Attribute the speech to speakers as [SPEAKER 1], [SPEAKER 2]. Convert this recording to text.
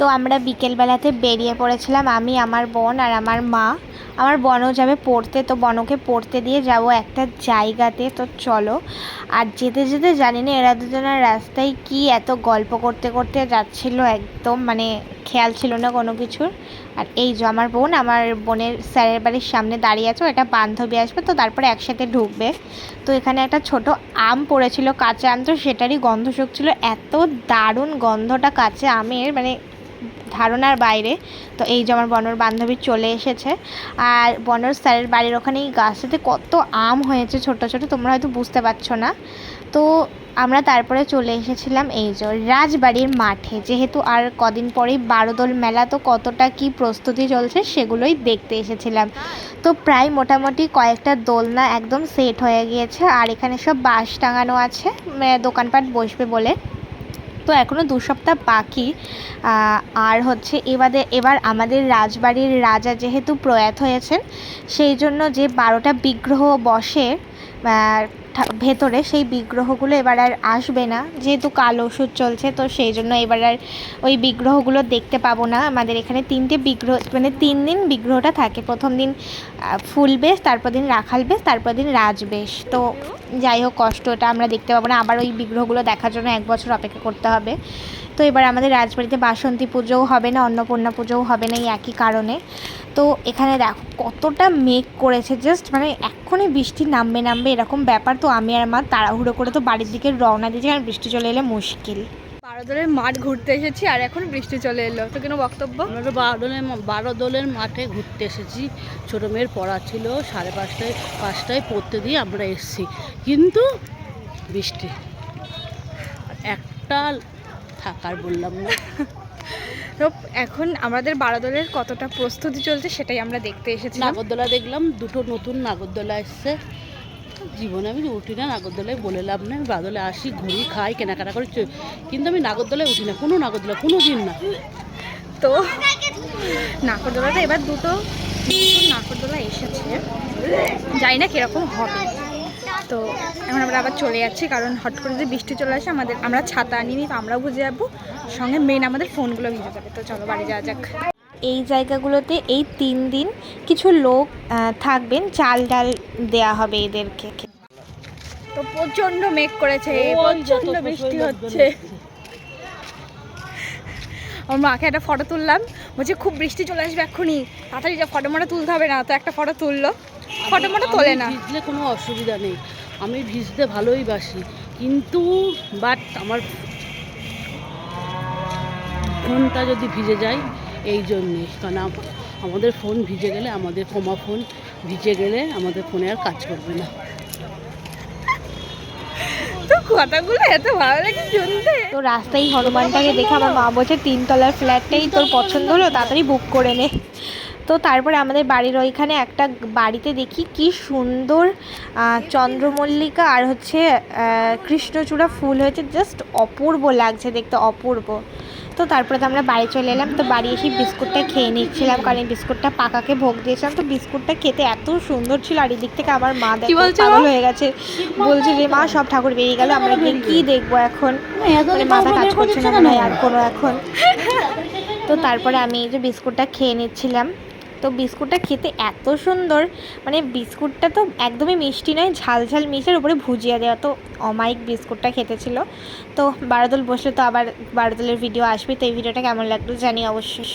[SPEAKER 1] তো আমরা বিকেলবেলাতে বেরিয়ে পড়েছিলাম, আমি, আমার বোন আর আমার মা। আমার বোনও যাবে পড়তে, তো বোনকে পড়তে দিয়ে যাব একটা জায়গাতে। তো চলো। আর যেতে যেতে জানি না এরা দুজনের রাস্তায় কি এত গল্প করতে করতে যাচ্ছিল, একদম মানে খেয়াল ছিল না কোনো কিছুর। আর এই যে আমার বোন, আমার বোনের স্যারের বাড়ির সামনে দাঁড়িয়ে আছে, একটা বান্ধবী আসবে, তো তারপরে একসাথে ঢুকবে। তো এখানে একটা ছোট আম পড়েছিল, কাঁচা আম, তো সেটারই গন্ধ শুকছিল। এত দারুণ গন্ধটা কাঁচা আমের, মানে ধারণার বাইরে। তো এই যে আমার বনর বান্ধবী চলে এসেছে, আর বনর স্যারের বাড়ির ওখানে এই গাছটাতে কত আম হয়েছে ছোট ছোট, তোমরা হয়তো বুঝতে পারছো না। তো আমরা তারপরে চলে এসেছিলাম এই যে রাজবাড়ির মাঠে, যেহেতু আর কদিন পরেই বারোদোল মেলা, তো কতটা কি প্রস্তুতি চলছে সেগুলোই দেখতে এসেছিলাম। তো প্রায় মোটামুটি কয়েকটা দোলনা একদম সেট হয়ে গিয়েছে, আর এখানে সব বাঁশ টাঙানো আছে দোকানপাট বসবে বলে। তো এখনও 2 সপ্তাহ বাকি। আর হচ্ছে এবার আমাদের রাজবাড়ির রাজা যেহেতু প্রয়াত হয়েছেন, সেই জন্য যে 12টা বিগ্রহ বসে ভেতরে, সেই বিগ্রহগুলো এবার আর আসবে না, যেহেতু কাল ওষুধ চলছে। তো সেই জন্য এবার আর ওই বিগ্রহগুলো দেখতে পাবো না। আমাদের এখানে 3টে বিগ্রহ, মানে 3 দিন বিগ্রহটা থাকে। প্রথম দিন ফুল বেশ, তারপর দিন রাখাল বেশ, তারপর দিন রাজবেশ। তো যাই হোক, কষ্ট, ওটা আমরা দেখতে পাবো না। আবার ওই বিগ্রহগুলো দেখার জন্য 1 বছর অপেক্ষা করতে হবে। তো এবার আমাদের রাজবাড়িতে বাসন্তী পুজোও হবে না, অন্নপূর্ণা পুজোও হবে না, এই একই কারণে। তো এখানে দেখো কতটা মেঘ করেছে, জাস্ট মানে এক্ষুনি বৃষ্টি নামবে এরকম ব্যাপার। তো আমি আর মা তাড়াহুড়ো করে তো বাড়ির দিকে রওনা দিয়েছি, কারণ বৃষ্টি চলে এলে মুশকিল।
[SPEAKER 2] বারোদোলের মাঠ ঘুরতে এসেছি আর এখন বৃষ্টি চলে এলো, তো কোনো বক্তব্য?
[SPEAKER 3] আমরা তো বারোদোলের মাঠে ঘুরতে এসেছি। ছোটো মেয়ের পড়া ছিল, 5:30টায় পড়তে দিয়ে আমরা এসেছি, কিন্তু বৃষ্টি একটা থাকার বললাম না।
[SPEAKER 2] তো এখন আমাদের বারোদোলের কতটা প্রস্তুতি চলছে সেটাই আমরা দেখতে এসেছি।
[SPEAKER 3] নাগরদোলা দেখলাম, 2টো নতুন নাগরদোলা এসছে। জীবনে আমি উঠি না নাগরদোলায়, বলে লাভ নেই। আমি বারোদোলায় আসি, ঘুরি, খাই, কেনাকাটা করি, কিন্তু আমি নাগরদোলায় উঠি না, কোনো নাগরদোলা কোনো দিন না।
[SPEAKER 2] তো নাগরদোলাটা এবার দুটো নাগরদোলা এসেছে, জানি না কীরকম হবে। তো এখন আমরা আবার চলে যাচ্ছি, কারণ হট করে যদি বৃষ্টি চলে আসে আমরা ছাতা আনিনি, তো আমরাও বুঝে যাবো, সঙ্গে মেন আমাদের ফোনগুলো ভিজে যাবে। তো চলো বাড়ি যাওয়া যাক।
[SPEAKER 1] এই জায়গাগুলোতে এই 3 দিন কিছু লোক থাকবেন, চাল ডাল দেয়া হবে এদেরকে।
[SPEAKER 2] তো প্রচণ্ড মেঘ করেছে, প্রচণ্ড বৃষ্টি হচ্ছে। আমার মাকে একটা ফটো তুললাম, বলছে খুব বৃষ্টি চলে আসবে এক্ষুনি, তাড়াতাড়ি যা ফটো মটো তুলতে হবে না। তো একটা ফটো তুললো, ফটো মটো তোলে না।
[SPEAKER 3] ভিজলে কোনো অসুবিধা নেই, আমি ভিজতে ভালোই বাসি, কিন্তু বাট আমার ফোনটা যদি ভিজে যায়, এই জন্যে, কারণ আমাদের ফোন ভিজে গেলে, আমাদের ফোন ভিজে গেলে আমাদের ফোনে আর কাজ করবে না।
[SPEAKER 2] তো কথাগুলো এত ভালো লাগে শুনতে।
[SPEAKER 1] তো রাস্তায় হনুমানটাকে দেখে আমার মা বলছে 3 তলার ফ্ল্যাটটাই তোর পছন্দ হলো, তাড়াতাড়ি বুক করে নে। তো তারপরে আমাদের বাড়ির ওইখানে একটা বাড়িতে দেখি কি সুন্দর চন্দ্রমল্লিকা আর হচ্ছে কৃষ্ণচূড়া ফুল হয়েছে, জাস্ট অপূর্ব লাগছে দেখতে, অপূর্ব। তো তারপরে তো আমরা বাড়ি চলে এলাম। তো বাড়ি এসে বিস্কুটটা খেয়ে নিচ্ছিলাম, কারণ এই বিস্কুটটা পাকাকে ভোগ দিয়েছিলাম। তো বিস্কুটটা খেতে এত সুন্দর ছিল, আর এদিক থেকে আমার মা দেখো পাগল হয়ে গেছে, বলছে যে মা সব ঠাকুর বেরিয়ে গেল, আমরা গিয়ে কী দেখবো এখন, মানে মাথা কাজ করছে না মনে হয় আর কোনো এখন। তো তারপরে আমি এই যে বিস্কুটটা খেয়ে নিচ্ছিলাম। তো বিস্কুটটা খেতে এত সুন্দর, মানে বিস্কুটটা তো একদমই মিষ্টি নয়, ঝাল ঝাল মিষ্টির উপরে ভুজিয়া দেওয়া, তো অমায়িক বিস্কুটটা খেতে ছিল। তো বারোদোল বসলে তো আবার বারোদোলের ভিডিও আসবে, তো এই ভিডিওটা কেমন লাগলো জানি অবশ্যই।